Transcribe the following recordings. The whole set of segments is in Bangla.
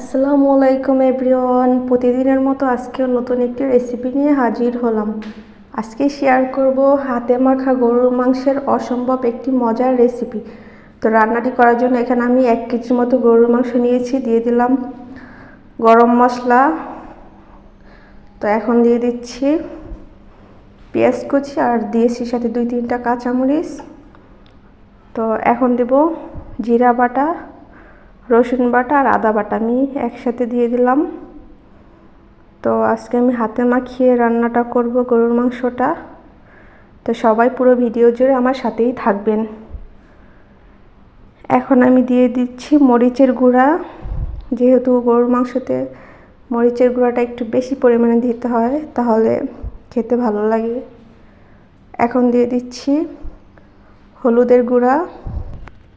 আসসালামু আলাইকুম এভরিওয়ান। প্রতিদিনের মতো আজকেও নতুন একটি রেসিপি নিয়ে হাজির হলাম। আজকে শেয়ার করব হাতে মাখা গরুর মাংসের অসম্ভব একটি মজার রেসিপি। তো রান্নাটি করার জন্য এখানে আমি 1 কেজির মতো গরুর মাংস নিয়েছি, দিয়ে দিলাম গরম মশলা। তো এখন দিয়ে দিচ্ছি পেঁয়াজ কুচি আর দিয়েছি সাথে 2-3টা কাঁচামরিচ। তো এখন দেব জিরা বাটা, রসুন বাটা আর আদা বাটা আমি একসাথে দিয়ে দিলাম। তো আজকে আমি হাতে মাখিয়ে রান্নাটা করব গরুর মাংসটা। তো সবাই পুরো ভিডিও জুড়ে আমার সাথেই থাকবেন। এখন আমি দিয়ে দিচ্ছি মরিচের গুঁড়া, যেহেতু গরুর মাংসতে মরিচের গুঁড়াটা একটু বেশি পরিমাণে দিতে হয়, তাহলে খেতে ভালো লাগে। এখন দিয়ে দিচ্ছি হলুদের গুঁড়া।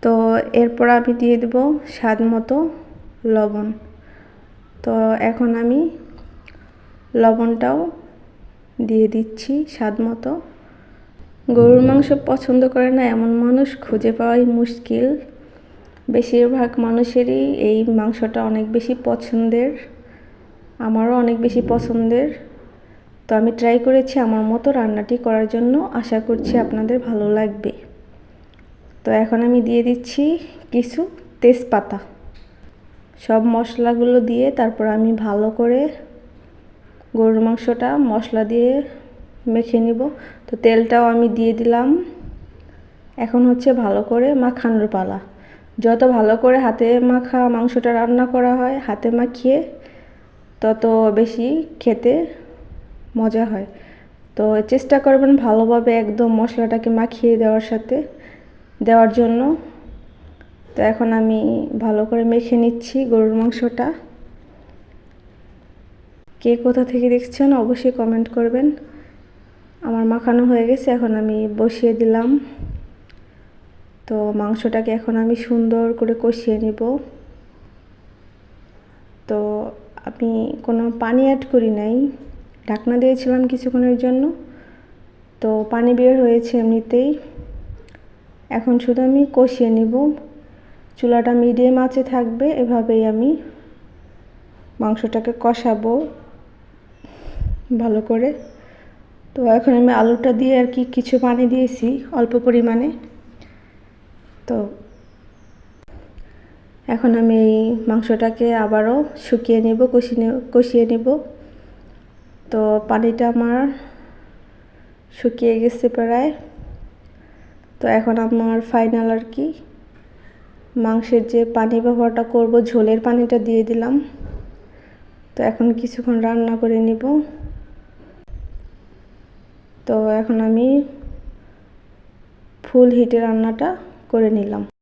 তো এরপর আমি দিয়ে দেব স্বাদ মতো লবণ। তো এখন আমি লবণটাও দিয়ে দিচ্ছি স্বাদ মতো। গরুর মাংস পছন্দ করে না এমন মানুষ খুঁজে পাওয়াই মুশকিল। বেশিরভাগ মানুষেরই এই মাংসটা অনেক বেশি পছন্দের, আমারও অনেক বেশি পছন্দের। তো আমি ট্রাই করেছি আমার মতো রান্নাটি করার জন্য, আশা করছি আপনাদের ভালো লাগবে। তো এখন আমি দিয়ে দিচ্ছি কিছু তেজপাতা। সব মশলাগুলো দিয়ে তারপর আমি ভালো করে গরুর মাংসটা মশলা দিয়ে মেখে নিব। তো তেলটাও আমি দিয়ে দিলাম। এখন হচ্ছে ভালো করে মাখানোর পালা। যত ভালো করে হাতে মাখা মাংসটা রান্না করা হয়, হাতে মাখিয়ে, তত বেশি খেতে মজা হয়। তো চেষ্টা করবেন ভালোভাবে একদম মশলাটাকে মাখিয়ে দেওয়ার জন্য। তো এখন আমি ভালো করে মেখে নিচ্ছি গরুর মাংসটা। কে কোথা থেকে দেখছেন অবশ্যই কমেন্ট করবেন। আমার মাখানো হয়ে গেছে, এখন আমি বসিয়ে দিলাম। তো মাংসটাকে এখন আমি সুন্দর করে কষিয়ে নিব। তো আমি কোনো পানি অ্যাড করি নাই, ঢাকনা দিয়েছিলাম কিছুক্ষণের জন্য। তো পানি বের হয়েছে এমনিতেই। এখন শুধু আমি কষিয়ে নিব, চুলাটা মিডিয়াম আঁচে থাকবে, এভাবেই আমি মাংসটাকে কষাবো ভালো করে। তো এখন আমি আলুটা দিয়ে আর কি কিছু পানি দিয়েছি অল্প পরিমাণে। তো এখন আমি এই মাংসটাকে আবারও শুকিয়ে নেব, কষিয়ে নেব। তো পানিটা আমার শুকিয়ে গেছে প্রায়। তো এখন আমার ফাইনাল আর কি মাংসের যে পানি ব্যবহারটা করব, ঝোলের পানিটা দিয়ে দিলাম। তো এখন কিছুক্ষণ রান্না করে নিব। তো এখন আমি ফুল হিটে রান্নাটা করে নিলাম।